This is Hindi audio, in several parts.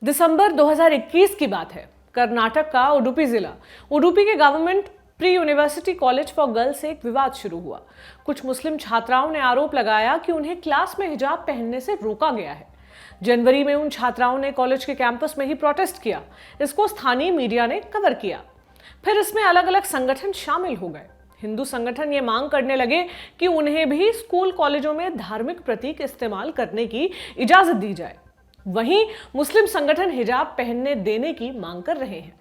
दिसंबर 2021 की बात है। कर्नाटक का उडुपी जिला, उडुपी के government pre university college for girls से एक विवाद शुरू हुआ। कुछ मुस्लिम छात्राओं ने आरोप लगाया कि उन्हें क्लास में हिजाब पहनने से रोका गया है। जनवरी में उन छात्राओं ने कॉलेज के कैंपस में ही प्रोटेस्ट किया। इसको स्थानीय मीडिया ने कवर किया। फिर इसमें अलग अलग संगठन शामिल हो गए। हिंदू संगठन ये मांग करने लगे कि उन्हें भी स्कूल कॉलेजों में धार्मिक प्रतीक इस्तेमाल करने की इजाजत दी जाए। वहीं मुस्लिम संगठन हिजाब पहनने देने की मांग कर रहे हैं।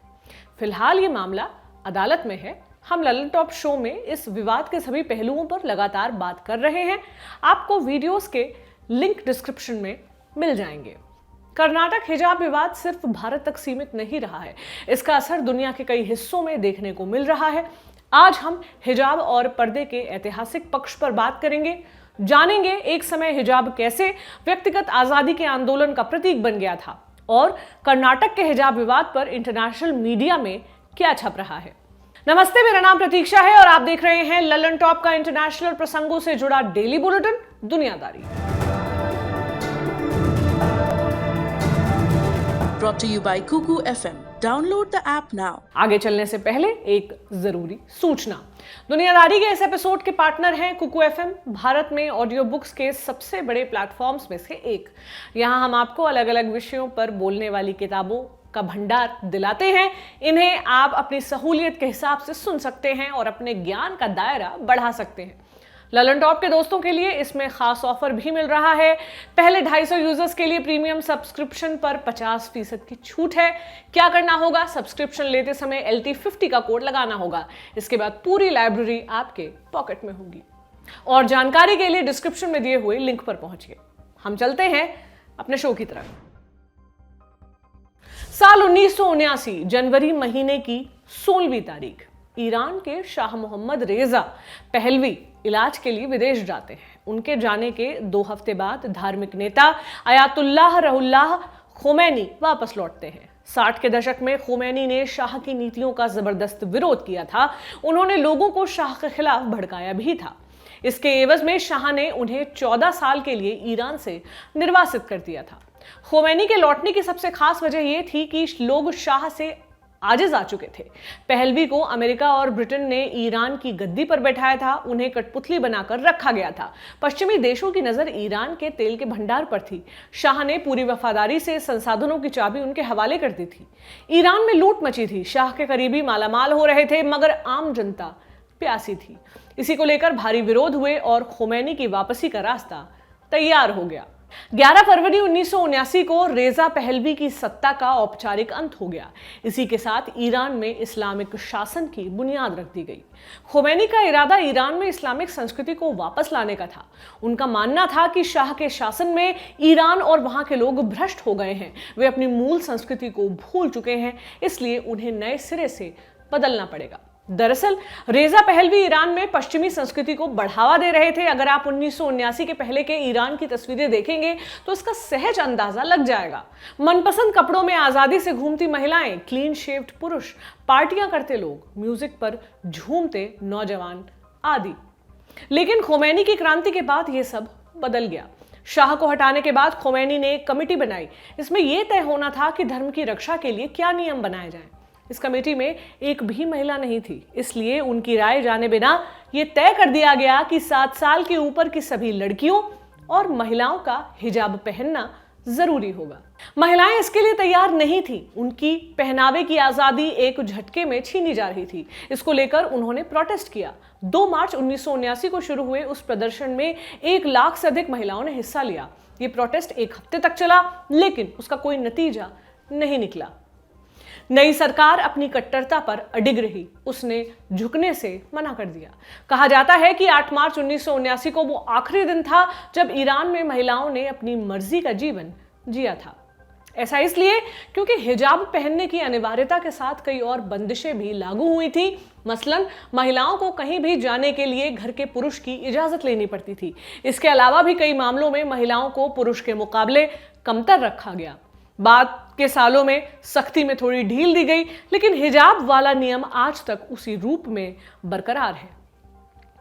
फिलहाल ये मामला अदालत में है। हम ललन टॉप शो में इस विवाद के सभी पहलुओं पर लगातार बात कर रहे हैं। आपको वीडियोस के लिंक डिस्क्रिप्शन में मिल जाएंगे। कर्नाटक हिजाब विवाद सिर्फ भारत तक सीमित नहीं रहा है। इसका असर दुनिया के कई हिस्सों में देखने को मिल रहा है। आज हम हिजाब और पर्दे के ऐतिहासिक पक्ष पर बात करेंगे। जानेंगे एक समय हिजाब कैसे व्यक्तिगत आजादी के आंदोलन का प्रतीक बन गया था और कर्नाटक के हिजाब विवाद पर इंटरनेशनल मीडिया में क्या छप रहा है। नमस्ते, मेरा नाम प्रतीक्षा है और आप देख रहे हैं ललन टॉप का इंटरनेशनल प्रसंगों से जुड़ा डेली बुलेटिन दुनियादारी। Brought to you by Kuku FM. Download the app now. आगे चलने से पहले एक जरूरी सूचना। दुनियादारी के इस एपिसोड के पार्टनर हैं कुकू एफएम, भारत में ऑडियो बुक्स के सबसे बड़े प्लेटफॉर्म्स में से एक। यहाँ हम आपको अलग अलग विषयों पर बोलने वाली किताबों का भंडार दिलाते हैं। इन्हें आप अपनी सहूलियत के हिसाब से सुन सकते हैं और अपने ज्ञान का दायरा बढ़ा सकते हैं। ललन टॉप के दोस्तों के लिए इसमें खास ऑफर भी मिल रहा है। पहले 250 यूजर्स के लिए प्रीमियम सब्सक्रिप्शन पर 50% की छूट है। क्या करना होगा? सब्सक्रिप्शन लेते समय LT50 का कोड लगाना होगा। इसके बाद पूरी लाइब्रेरी आपके पॉकेट में होगी। और जानकारी के लिए डिस्क्रिप्शन में दिए हुए लिंक पर पहुंचिए। हम चलते हैं अपने शो की तरफ। साल 1979 जनवरी महीने की 16वीं तारीख, ईरान के शाह मोहम्मद रेजा पहलवी इलाज के लिए विदेश जाते हैं। उनके जाने के 2 हफ्ते बाद धार्मिक नेता आयतुल्लाह रुहुल्लाह खोमैनी वापस लौटते हैं। 60 के दशक में खोमैनी ने शाह की नीतियों का जबरदस्त विरोध किया था। उन्होंने लोगों को शाह के खिलाफ भड़काया भी था। इसके एवज में शाह ने उन्हें 14 साल के लिए ईरान से निर्वासित कर दिया था। खोमैनी के लौटने की सबसे खास वजह यह थी कि लोग शाह से आजिज आ चुके थे। पहलवी को अमेरिका और ब्रिटेन ने ईरान की गद्दी पर बैठाया था। उन्हें कठपुतली बनाकर रखा गया था। पश्चिमी देशों की नजर ईरान के तेल के भंडार पर थी। शाह ने पूरी वफादारी से संसाधनों की चाबी उनके हवाले कर दी थी। ईरान में लूट मची थी। शाह के करीबी मालामाल हो रहे थे, मगर आम जनता प्यासी थी। इसी को लेकर भारी विरोध हुए और खोमैनी की वापसी का रास्ता तैयार हो गया। 11 फरवरी 1979 को रेजा पहलवी की सत्ता का औपचारिक अंत हो गया। इसी के साथ ईरान में इस्लामिक शासन की बुनियाद रख दी गई। खोमैनी का इरादा ईरान में इस्लामिक संस्कृति को वापस लाने का था। उनका मानना था कि शाह के शासन में ईरान और वहां के लोग भ्रष्ट हो गए हैं। वे अपनी मूल संस्कृति को भूल चुके हैं, इसलिए उन्हें नए सिरे से बदलना पड़ेगा। दरअसल रेजा पहलवी ईरान में पश्चिमी संस्कृति को बढ़ावा दे रहे थे। अगर आप 1979 के पहले के ईरान की तस्वीरें देखेंगे तो इसका सहज अंदाजा लग जाएगा। मनपसंद कपड़ों में आजादी से घूमती महिलाएं, क्लीन शेव्ड पुरुष, पार्टियां करते लोग, म्यूजिक पर झूमते नौजवान आदि। लेकिन खोमैनी की क्रांति के बाद यह सब बदल गया। शाह को हटाने के बाद खोमैनी ने एक कमेटी बनाई। इसमें यह तय होना था कि धर्म की रक्षा के लिए क्या नियम बनाए जाएं। इस कमेटी में एक भी महिला नहीं थी, इसलिए उनकी राय जाने बिना यह तय कर दिया गया कि 7 साल के ऊपर की सभी लड़कियों और महिलाओं का हिजाब पहनना जरूरी होगा। महिलाएं इसके लिए तैयार नहीं थी। उनकी पहनावे की आजादी एक झटके में छीनी जा रही थी। इसको लेकर उन्होंने प्रोटेस्ट किया। 2 मार्च 1979 को शुरू हुए उस प्रदर्शन में 1 लाख से अधिक महिलाओं ने हिस्सा लिया। ये प्रोटेस्ट 1 हफ्ते तक चला, लेकिन उसका कोई नतीजा नहीं निकला। नई सरकार अपनी कट्टरता पर अडिग रही। उसने झुकने से मना कर दिया। कहा जाता है कि 8 मार्च 1979 को वो आखिरी दिन था जब ईरान में महिलाओं ने अपनी मर्जी का जीवन जिया था। ऐसा इसलिए क्योंकि हिजाब पहनने की अनिवार्यता के साथ कई और बंदिशें भी लागू हुई थी। मसलन महिलाओं को कहीं भी जाने के लिए घर के पुरुष की इजाजत लेनी पड़ती थी। इसके अलावा भी कई मामलों में महिलाओं को पुरुष के मुकाबले कमतर रखा गया। बाद के सालों में सख्ती में थोड़ी ढील दी गई, लेकिन हिजाब वाला नियम आज तक उसी रूप में बरकरार है।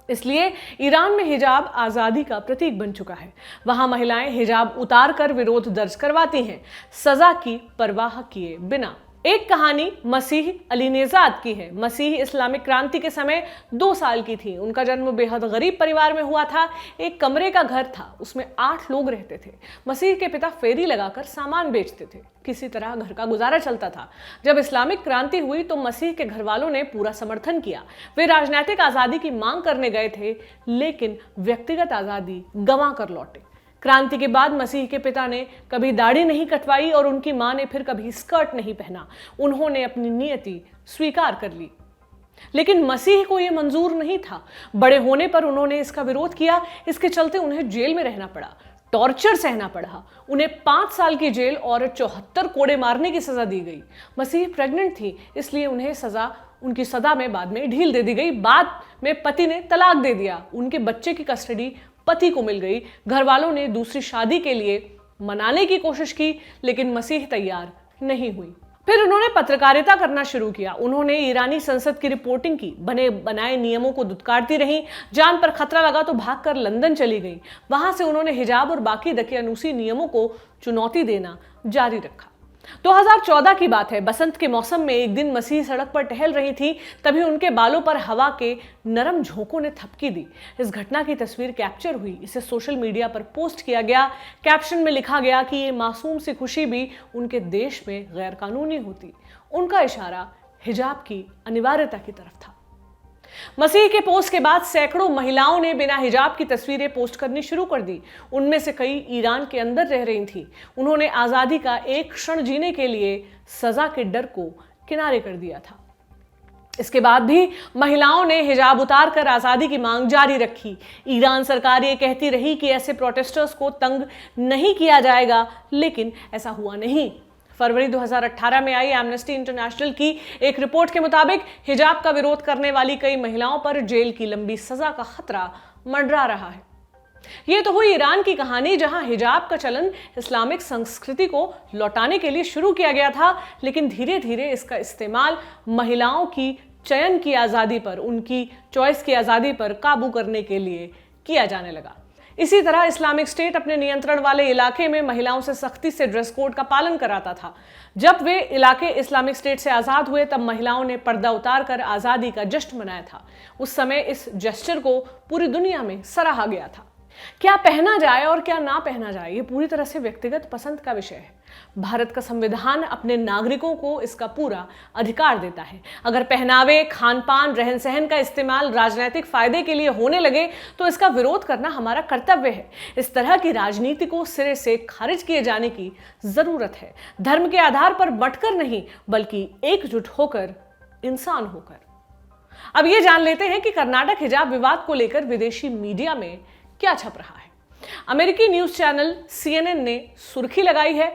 इसलिए ईरान में हिजाब आज़ादी का प्रतीक बन चुका है। वहां महिलाएं हिजाब उतार कर विरोध दर्ज करवाती हैं, सजा की परवाह किए बिना। एक कहानी मसीह अली नेजाद की है। मसीह इस्लामिक क्रांति के समय 2 साल की थी। उनका जन्म बेहद गरीब परिवार में हुआ था। एक कमरे का घर था, उसमें 8 लोग रहते थे। मसीह के पिता फेरी लगाकर सामान बेचते थे। किसी तरह घर का गुजारा चलता था। जब इस्लामिक क्रांति हुई तो मसीह के घर वालों ने पूरा समर्थन किया। वे राजनीतिक आजादी की मांग करने गए थे, लेकिन व्यक्तिगत आजादी गंवा कर लौटे। क्रांति के बाद मसीह के पिता ने कभी दाढ़ी नहीं कटवाई और उनकी मां ने फिर कभी स्कर्ट नहीं पहना। उन्होंने अपनी नियति स्वीकार कर ली, लेकिन मसीह को यह मंजूर नहीं था। बड़े होने पर उन्होंने इसका विरोध किया। इसके चलते उन्हें जेल में रहना पड़ा, टॉर्चर सहना पड़ा। उन्हें 5 साल की जेल और 74 कोड़े मारने की सजा दी गई। मसीह प्रेग्नेंट थी, इसलिए उनकी सजा में बाद में ढील दे दी गई। बाद में पति ने तलाक दे दिया। उनके बच्चे की कस्टडी पति को मिल गई। घर वालों ने दूसरी शादी के लिए मनाने की कोशिश की, लेकिन मसीह तैयार नहीं हुई। फिर उन्होंने पत्रकारिता करना शुरू किया। उन्होंने ईरानी संसद की रिपोर्टिंग की, बने बनाए नियमों को दुत्कारती रहीं। जान पर खतरा लगा तो भागकर लंदन चली गई। वहां से उन्होंने हिजाब और बाकी दकियानूसी नियमों को चुनौती देना जारी रखा। 2014 की बात है। बसंत के मौसम में एक दिन मसीह सड़क पर टहल रही थी, तभी उनके बालों पर हवा के नरम झोंकों ने थपकी दी। इस घटना की तस्वीर कैप्चर हुई। इसे सोशल मीडिया पर पोस्ट किया गया। कैप्शन में लिखा गया कि ये मासूम सी खुशी भी उनके देश में गैर कानूनी होती। उनका इशारा हिजाब की अनिवार्यता की तरफ था। मसीह के पोस्ट के बाद सैकड़ों महिलाओं ने बिना हिजाब की तस्वीरें पोस्ट करनी शुरू कर दी। उनमें से कई ईरान के अंदर रह रही थीं। उन्होंने आजादी का एक क्षण जीने के लिए सजा के डर को किनारे कर दिया था। इसके बाद भी महिलाओं ने हिजाब उतार कर आजादी की मांग जारी रखी। ईरान सरकार ये कहती रही कि ऐसे प्रोटेस्टर्स को तंग नहीं किया जाएगा, लेकिन ऐसा हुआ नहीं। फरवरी 2018 में आई एमनेस्टी इंटरनेशनल की एक रिपोर्ट के मुताबिक हिजाब का विरोध करने वाली कई महिलाओं पर जेल की लंबी सजा का खतरा मंडरा रहा है। यह तो हुई ईरान की कहानी, जहां हिजाब का चलन इस्लामिक संस्कृति को लौटाने के लिए शुरू किया गया था, लेकिन धीरे धीरे इसका इस्तेमाल महिलाओं की चयन की आजादी पर, उनकी चॉइस की आजादी पर काबू करने के लिए किया जाने लगा। इसी तरह इस्लामिक स्टेट अपने नियंत्रण वाले इलाके में महिलाओं से सख्ती से ड्रेस कोड का पालन कराता था। जब वे इलाके इस्लामिक स्टेट से आजाद हुए, तब महिलाओं ने पर्दा उतारकर आजादी का जश्न मनाया था। उस समय इस जेस्चर को पूरी दुनिया में सराहा गया था। क्या पहना जाए और क्या ना पहना जाए, ये पूरी तरह से व्यक्तिगत पसंद का विषय है। भारत का संविधान अपने नागरिकों को इसका पूरा अधिकार देता है। अगर पहनावे, खान पान, रहन सहन का इस्तेमाल राजनीतिक फायदे के लिए होने लगे तो इसका विरोध करना हमारा कर्तव्य है। इस तरह की राजनीति को सिरे से खारिज किए जाने की जरूरत है। धर्म के आधार पर बंटकर नहीं, बल्कि एकजुट होकर, इंसान होकर। अब ये जान लेते हैं कि कर्नाटक हिजाब विवाद को लेकर विदेशी मीडिया में क्या छप रहा है। अमेरिकी न्यूज चैनल CNN ने सुर्खी लगाई है,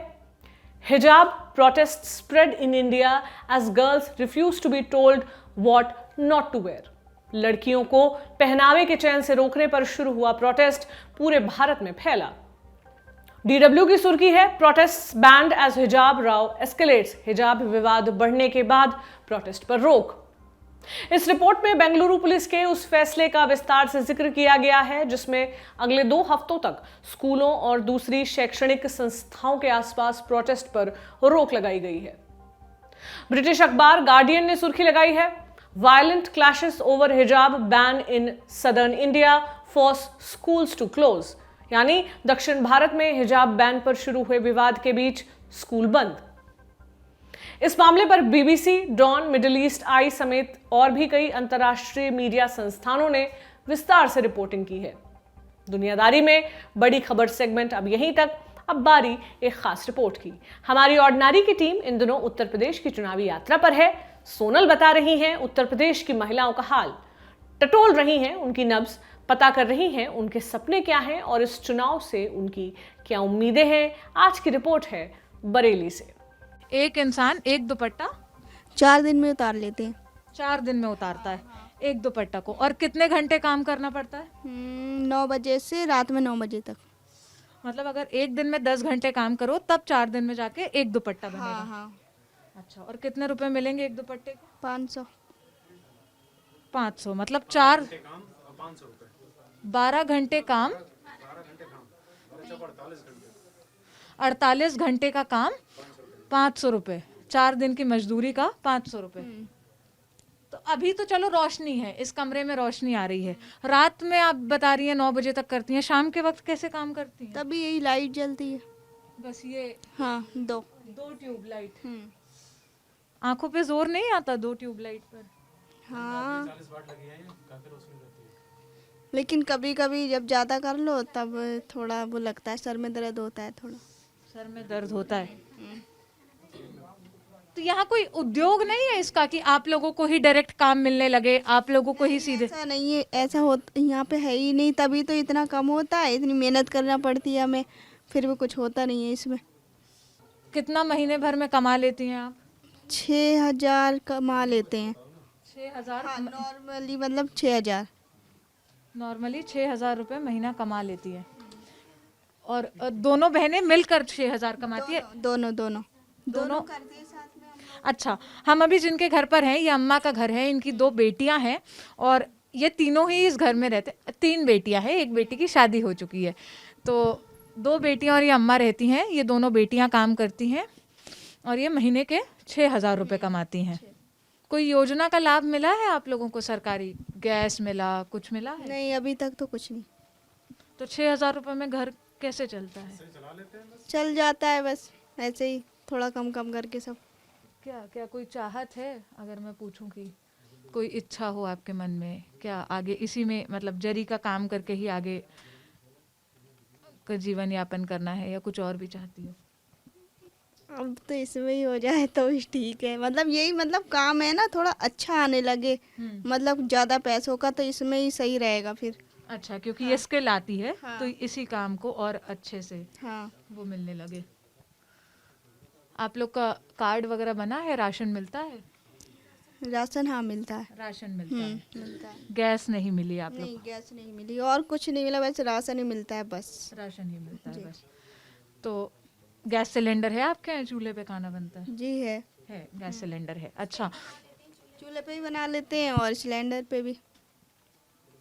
hijab protest spread in India as girls refuse to be told what not to wear. लड़कियों को पहनावे के चयन से रोकने पर शुरू हुआ प्रोटेस्ट पूरे भारत में फैला। DW की सुर्खी है, प्रोटेस्ट बैंड एज हिजाब राव एस्केलेट्स। हिजाब विवाद बढ़ने के बाद प्रोटेस्ट पर रोक। इस रिपोर्ट में बेंगलुरु पुलिस के उस फैसले का विस्तार से जिक्र किया गया है जिसमें अगले 2 हफ्तों तक स्कूलों और दूसरी शैक्षणिक संस्थाओं के आसपास प्रोटेस्ट पर रोक लगाई गई है। ब्रिटिश अखबार गार्डियन ने सुर्खी लगाई है, violent clashes over hijab ban in southern India force schools to close. यानी दक्षिण भारत में हिजाब बैन पर शुरू हुए विवाद के बीच स्कूल बंद। इस मामले पर BBC, डॉन, मिडिल ईस्ट आई समेत और भी कई अंतर्राष्ट्रीय मीडिया संस्थानों ने विस्तार से रिपोर्टिंग की है। दुनियादारी में बड़ी खबर सेगमेंट अब यहीं तक। अब बारी एक खास रिपोर्ट की। हमारी ऑर्डिनरी की टीम इन दिनों उत्तर प्रदेश की चुनावी यात्रा पर है। सोनल बता रही हैं उत्तर प्रदेश की महिलाओं का हाल, टटोल रही हैं उनकी नब्ज, पता कर रही हैं उनके सपने क्या हैं और इस चुनाव से उनकी क्या उम्मीदें हैं। आज की रिपोर्ट है बरेली से। एक इंसान एक दुपट्टा 4 दिन में उतार लेते हैं। 4 दिन में उतारता है एक दुपट्टा को। और कितने घंटे काम करना पड़ता है? 9 बजे से रात में 9 बजे तक। मतलब अगर एक दिन में 10 घंटे काम करो तब 4 दिन में जाके एक दुपट्टा बनेगा। हाँ। अच्छा, और कितने रुपए मिलेंगे एक दुपट्टे के? 500। 500 मतलब 4 12 घंटे काम, 48 घंटे का काम, 500 रुपये, 4 दिन की मजदूरी का 500 रुपये। तो अभी तो चलो रोशनी है, इस कमरे में रोशनी आ रही है, रात में आप बता रही हैं 9 बजे तक करती हैं, शाम के वक्त कैसे काम करती हैं? तभी यही लाइट जलती है। बस ये हाँ, 2। 2 ट्यूबलाइट। आंखों पे जोर नहीं आता 2 ट्यूबलाइट पर? हाँ, लेकिन कभी कभी जब ज़्यादा कर लो तब थोड़ा वो लगता है, सर में दर्द होता है थोड़ा। सर में दर्द होता है। तो यहाँ कोई उद्योग नहीं है इसका कि आप लोगों को ही डायरेक्ट काम मिलने लगे, आप लोगों को ही सीधे? ऐसा नहीं है, ऐसा हो यहाँ पे है ही नहीं, तभी तो इतना कम होता है, इतनी मेहनत करना पड़ती है हमें, फिर भी कुछ होता नहीं है इसमें। कितना महीने भर में कमा लेती हैं आप? 6,000 कमा लेते हैं। 6,000? हाँ, नॉर्मली मतलब 6,000। नॉर्मली 6,000 रुपये महीना कमा लेती है। और दोनों बहनें मिलकर 6,000 कमाती है? दोनों करती है साथ में। अच्छा, हम अभी जिनके घर पर हैं, ये अम्मा का घर है, इनकी 2 बेटियां हैं और ये तीनों ही इस घर में रहते। 3 बेटियां हैं, एक बेटी की शादी हो चुकी है, तो 2 बेटियां और ये अम्मा रहती हैं। ये दोनों बेटियां काम करती हैं और ये महीने के 6,000 रुपये कमाती हैं। कोई योजना का लाभ मिला है आप लोगों को? सरकारी गैस मिला, कुछ मिला है? नहीं, अभी तक तो कुछ नहीं। तो 6,000 रुपये में घर कैसे चलता है? चल जाता है बस ऐसे ही, थोड़ा कम कम करके सब। क्या क्या कोई चाहत है, अगर मैं पूछूं कि कोई इच्छा हो आपके मन में, क्या आगे इसी में मतलब जरी का काम करके ही आगे का जीवन यापन करना है या कुछ और भी चाहती हो? अब तो इसमें ही हो जाए तो ठीक है, मतलब यही मतलब काम है ना, थोड़ा अच्छा आने लगे, मतलब ज़्यादा पैसों का, तो इसमें ही सही रहेगा फिर। अच्छा, क्योंकि ये स्किल आती है तो इसी काम को और अच्छे से हाँ, वो मिलने लगे। आप लोग का कार्ड वगैरह बना है? राशन मिलता है? राशन हाँ मिलता है। राशन मिलता है। मिलता है। गैस नहीं मिली आप लोग? नहीं, गैस नहीं मिली और कुछ नहीं मिला, बस राशन ही मिलता है बस। राशन ही मिलता है बस। तो गैस सिलेंडर है आपके यहाँ? चूल्हे पे खाना बनता है? जी है। गैस सिलेंडर है। अच्छा, चूल्हे पे भी बना लेते हैं और सिलेंडर पे भी।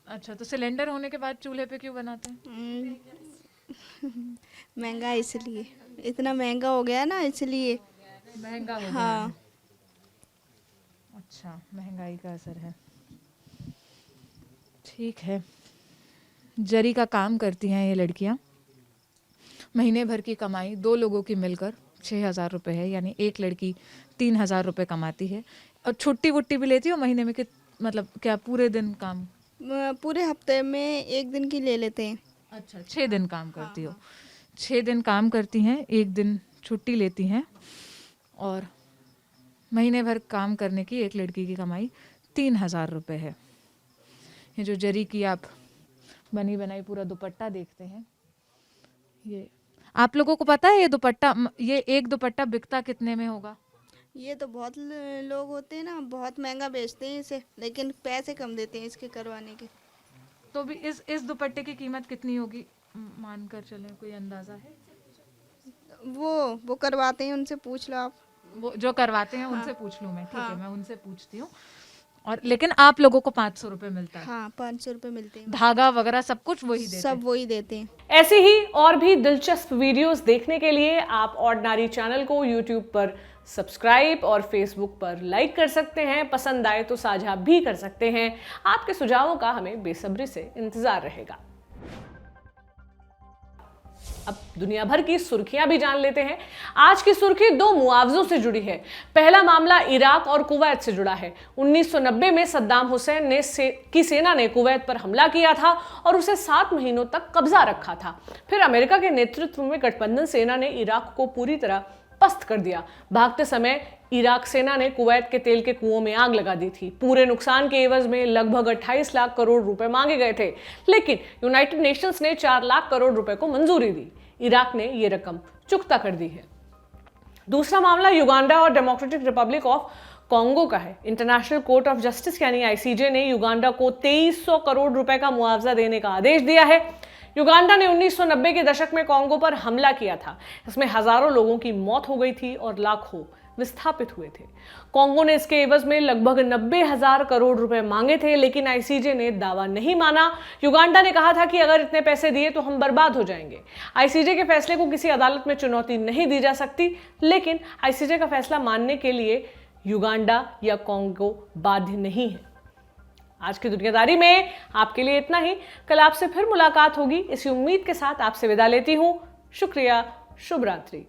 अच्छा, तो सिलेंडर होने के बाद चूल्हे पे क्यों बनाते हैं? महंगा इसलिए, इतना महंगा हो गया ना इसलिए। महंगा हो गया हाँ। है। अच्छा, महंगाई का असर है। ठीक है, जरी का काम करती हैं ये लड़कियां। महीने भर की कमाई 2 लोगों की मिलकर 6,000 रुपये है, यानी एक लड़की 3,000 रुपये कमाती है। और छुट्टी वुट्टी भी लेती हो महीने में कि मतलब क्या पूरे दिन काम? पूरे हफ्ते में 1 दिन की ले लेते हैं। अच्छा, 6 दिन काम करती हो? 6 दिन काम करती हैं, 1 दिन छुट्टी लेती हैं और महीने भर काम करने की एक लड़की की कमाई 3,000 रुपये है। ये जो जरी की आप बनी बनाई पूरा दुपट्टा देखते हैं, ये आप लोगों को पता है ये दुपट्टा, ये एक दुपट्टा बिकता कितने में होगा? ये तो बहुत लोग होते हैं ना, बहुत महंगा बेचते हैं इसे, लेकिन पैसे कम देते हैं इसके करवाने के। तो भी इस दुपट्टे की कीमत कितनी होगी मानकर चलें, कोई अंदाजा है? वो करवाते हैं, उनसे पूछ लो आप। वो जो करवाते हैं उनसे पूछ लूँ मैं? ठीक है, मैं उनसे पूछती हूँ। और लेकिन आप लोगों को 500 रुपये मिलता है? हाँ, 500 रुपये मिलते हैं। धागा वगैरह सब कुछ वही देते हैं? सब वही देते हैं। ऐसी ही और भी दिलचस्प वीडियोस देखने के लिए आप ऑर्डिनरी चैनल को यूट्यूब पर सब्सक्राइब और फेसबुक पर लाइक कर सकते हैं। पसंद आए तो साझा भी कर सकते हैं। आपके सुझावों का हमें बेसब्री से इंतजार रहेगा। अब दुनिया भर की सुर्खियां भी जान लेते हैं। आज की सुर्खी 2 मुआवजों से जुड़ी है। पहला मामला इराक और कुवैत से जुड़ा है। 1990 में सद्दाम हुसैन की सेना ने कुवैत पर हमला किया था और उसे 7 महीनों तक कब्जा रखा था। फिर अमेरिका के नेतृत्व में गठबंधन सेना ने इराक को पूरी तरह पस्त कर दिया। भागते समय इराक सेना ने कुवैत के तेल के कुओं में आग लगा दी थी। पूरे नुकसान के एवज में लगभग 28 लाख करोड़ रुपए मांगे गए थे, लेकिन यूनाइटेड नेशंस ने 4 लाख करोड़ रुपए को मंजूरी दी। इराक ने यह रकम चुकता कर दी है। दूसरा मामला युगांडा और डेमोक्रेटिक रिपब्लिक ऑफ कॉन्गो का है। इंटरनेशनल कोर्ट ऑफ जस्टिस यानी आईसीजे ने युगांडा को 2300 करोड़ रुपए का मुआवजा देने का आदेश दिया है। युगांडा ने 1990 के दशक में कॉन्गो पर हमला किया था। इसमें हजारों लोगों की मौत हो गई थी और लाखों विस्थापित हुए थे। कांगो ने इसके एवज में लगभग 90,000 करोड़ रुपए मांगे थे, लेकिन आईसीजे ने दावा नहीं माना। युगांडा ने कहा था कि अगर इतने पैसे दिए तो हम बर्बाद हो जाएंगे। आईसीजे के फैसले को किसी अदालत में चुनौती नहीं दी जा सकती, लेकिन आईसीजे का फैसला मानने के लिए युगांडा या कांगो बाध्य नहीं है। आज की दुनियादारी में आपके लिए इतना ही। कल आपसे फिर मुलाकात होगी, इसी उम्मीद के साथ आपसे विदा लेती हूं। शुक्रिया, शुभ रात्रि।